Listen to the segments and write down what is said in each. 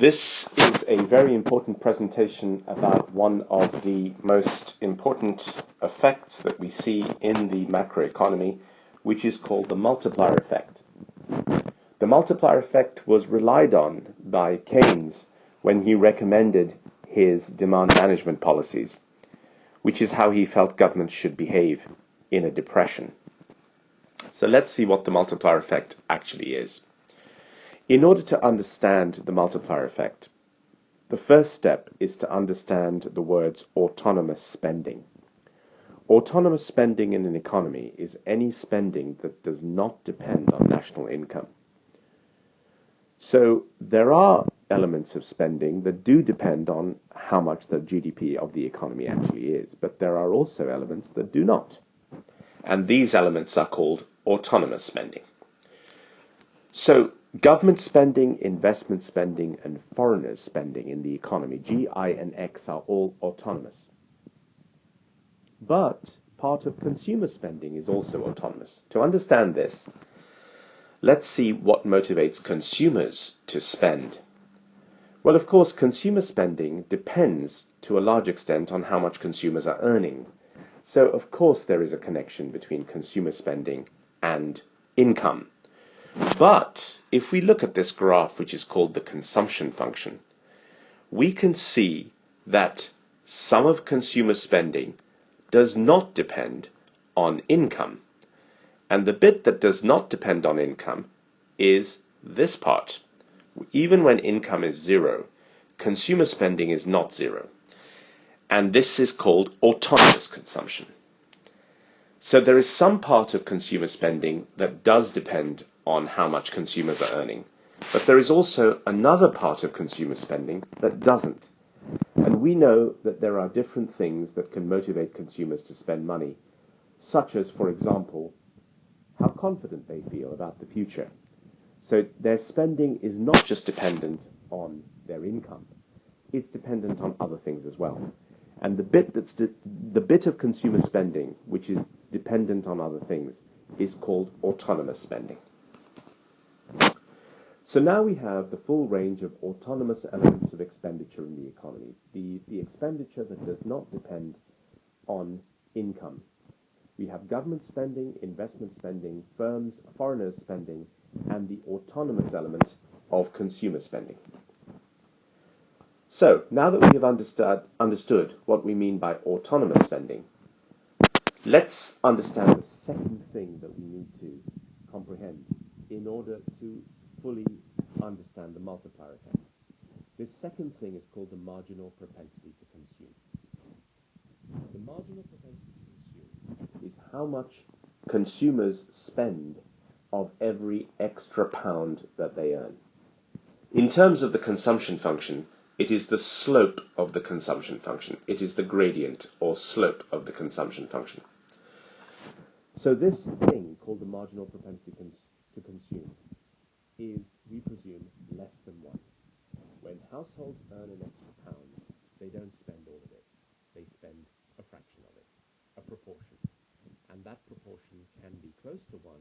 This is a very important presentation about one of the most important effects that we see in the macroeconomy, which is called the multiplier effect. The multiplier effect was relied on by Keynes when he recommended his demand management policies, which is how he felt governments should behave in a depression. So let's see what the multiplier effect actually is. In order to understand the multiplier effect, the first step is to understand the words autonomous spending. Autonomous spending in an economy is any spending that does not depend on national income. So there are elements of spending that do depend on how much the GDP of the economy actually is, but there are also elements that do not. And these elements are called autonomous spending. So government spending, investment spending, and foreigners' spending in the economy, G, I, and X, are all autonomous. But part of consumer spending is also autonomous. To understand this, let's see what motivates consumers to spend. Well, of course, consumer spending depends to a large extent on how much consumers are earning. So, of course, there is a connection between consumer spending and income. But if we look at this graph, which is called the consumption function, we can see that some of consumer spending does not depend on income. And the bit that does not depend on income is this part. Even when income is zero, consumer spending is not zero. And this is called autonomous consumption. So there is some part of consumer spending that does depend on how much consumers are earning. But there is also another part of consumer spending that doesn't. And we know that there are different things that can motivate consumers to spend money, such as, for example, how confident they feel about the future. So their spending is not just dependent on their income, it's dependent on other things as well. And the bit of consumer spending which is dependent on other things is called autonomous spending. So now we have the full range of autonomous elements of expenditure in the economy. The expenditure that does not depend on income. We have government spending, investment spending, firms, foreigners spending, and the autonomous element of consumer spending. So, now that we have understood what we mean by autonomous spending, let's understand the second thing that we need to comprehend in order to fully understand the multiplier effect. This second thing is called the marginal propensity to consume. The marginal propensity to consume is how much consumers spend of every extra pound that they earn. In terms of the consumption function, it is the slope of the consumption function. It is the gradient or slope of the consumption function. So this thing called the marginal propensity to consume is, we presume, less than 1. When households earn an extra pound, they don't spend all of it. They spend a fraction of it, a proportion. And that proportion can be close to 1,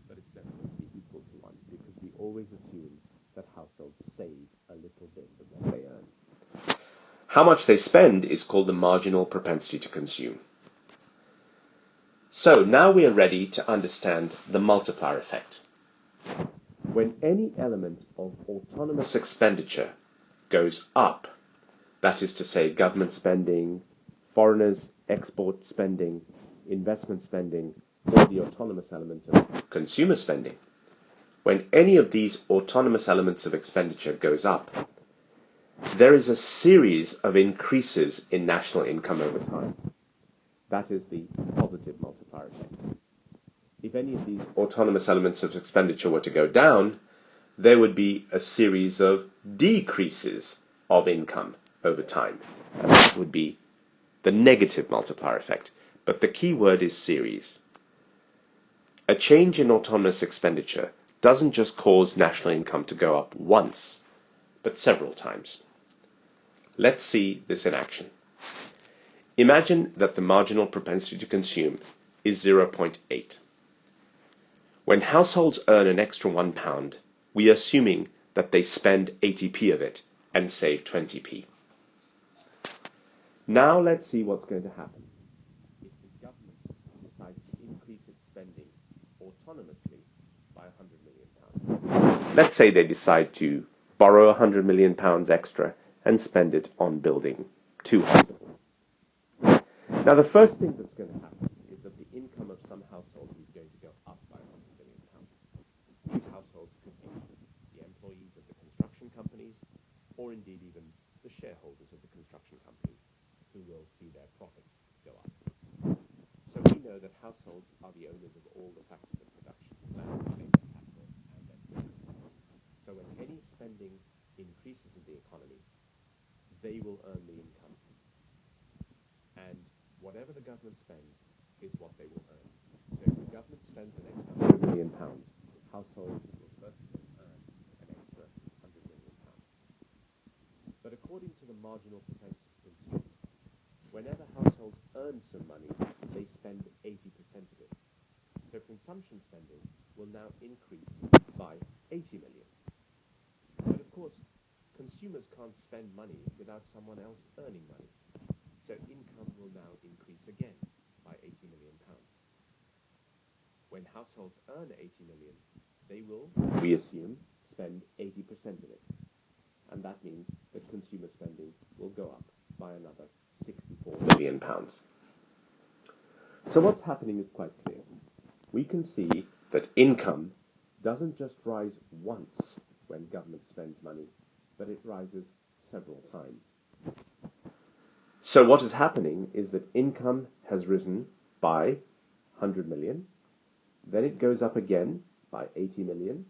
but it's never going to be equal to 1, because we always assume that households save a little bit of what they earn. How much they spend is called the marginal propensity to consume. So now we are ready to understand the multiplier effect. When any element of autonomous expenditure goes up, that is to say government spending, foreigners' export spending, investment spending, or the autonomous element of consumer spending, when any of these autonomous elements of expenditure goes up, there is a series of increases in national income over time. That is the positive multiplier effect. If any of these autonomous elements of expenditure were to go down, there would be a series of decreases of income over time. And that would be the negative multiplier effect. But the key word is series. A change in autonomous expenditure doesn't just cause national income to go up once, but several times. Let's see this in action. Imagine that the marginal propensity to consume is 0.8. When households earn an extra £1, we are assuming that they spend 80p of it and save 20p. Now let's see what's going to happen if the government decides to increase its spending autonomously by £100 million. Let's say they decide to borrow £100 million extra and spend it on building 2 hospitals. Now the first thing that's going to happen is that the income of some households is going to go up by £100 million. These households could be the employees of the construction companies, or indeed even the shareholders of the construction companies, who will see their profits go up. So we know that households are the owners of all the factors of production, land, labor, capital, and then goods. So when any spending increases in the economy, they will earn the income. And whatever the government spends is what they will earn. So if the government spends an extra £100 million, households will first earn an extra £100 million. But according to the marginal propensity to consume, whenever households earn some money, they spend 80% of it. So consumption spending will now increase by 80 million. But of course, consumers can't spend money without someone else earning money. So income will now increase again by £80 million. When households earn 80 million, they will, we assume, spend 80% of it. And that means that consumer spending will go up by another £64 million. So what's happening is quite clear. We can see that income doesn't just rise once when government spends money, but it rises several times. So what is happening is that income has risen by 100 million, then it goes up again by 80 million,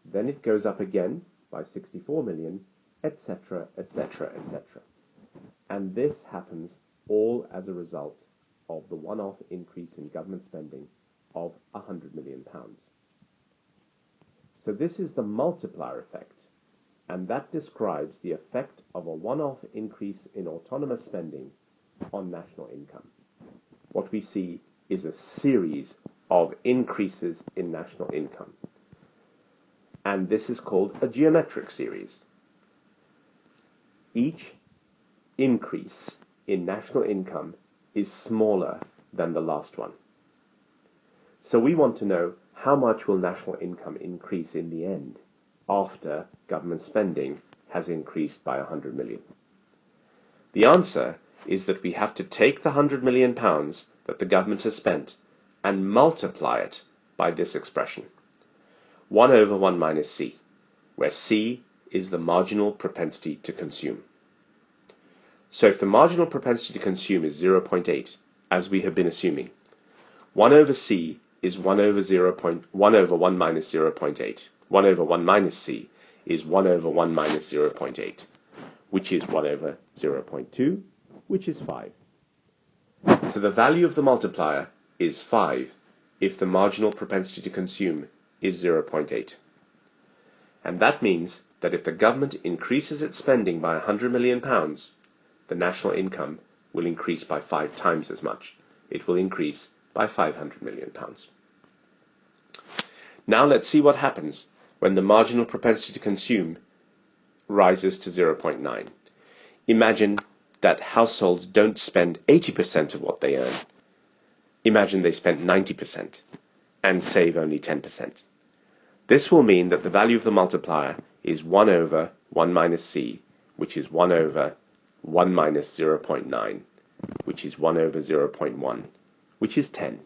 then it goes up again by 64 million, etc., etc., etc. And this happens all as a result of the one-off increase in government spending of £100 million. So this is the multiplier effect, and that describes the effect of a one-off increase in autonomous spending on national income. What we see is a series of increases in national income, and this is called a geometric series. Each increase in national income is smaller than the last one. So we want to know how much will national income increase in the end after government spending has increased by 100 million. The answer is that we have to take the £100 million that the government has spent and multiply it by this expression, 1 over 1 minus C, where C is the marginal propensity to consume. So if the marginal propensity to consume is 0.8, as we have been assuming, 1 over C is 1 over 1 minus 0.8. 1 over 1 minus C is 1 over 1 minus 0.8, which is 1 over 0.2, which is 5. So the value of the multiplier is 5 if the marginal propensity to consume is 0.8. And that means that if the government increases its spending by £100 million, the national income will increase by 5 times as much. It will increase by £500 million. Now let's see what happens when the marginal propensity to consume rises to 0.9. Imagine that households don't spend 80% of what they earn. Imagine they spend 90% and save only 10%. This will mean that the value of the multiplier is 1 over 1 minus C, which is 1 over 1 minus 0.9, which is 1 over 0.1, which is 10.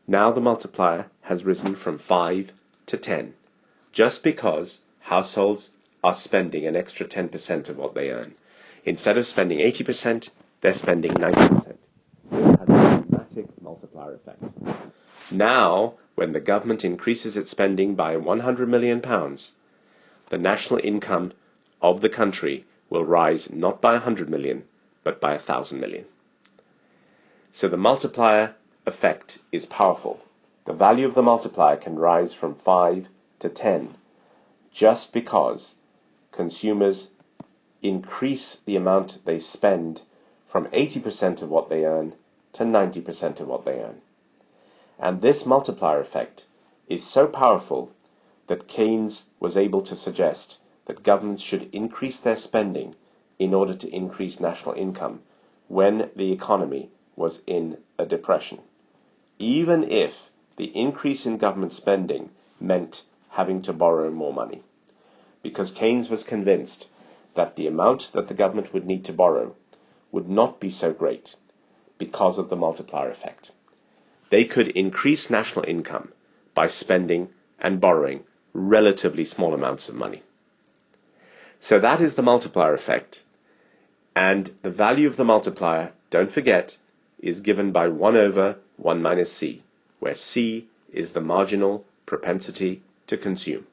Now the multiplier has risen from 5 to 10, just because households are spending an extra 10% of what they earn. Instead of spending 80%, they're spending 90%. It has a dramatic multiplier effect. Now, when the government increases its spending by £100 million, the national income of the country will rise not by 100 million, but by 1,000 million. So the multiplier effect is powerful. The value of the multiplier can rise from 5 to 10 just because consumers increase the amount they spend from 80% of what they earn to 90% of what they earn. And this multiplier effect is so powerful that Keynes was able to suggest that governments should increase their spending in order to increase national income when the economy was in a depression, even if the increase in government spending meant having to borrow more money, because Keynes was convinced that the amount that the government would need to borrow would not be so great because of the multiplier effect. They could increase national income by spending and borrowing relatively small amounts of money. So that is the multiplier effect, and the value of the multiplier, don't forget, is given by 1 over 1 minus c, where c is the marginal propensity to consume.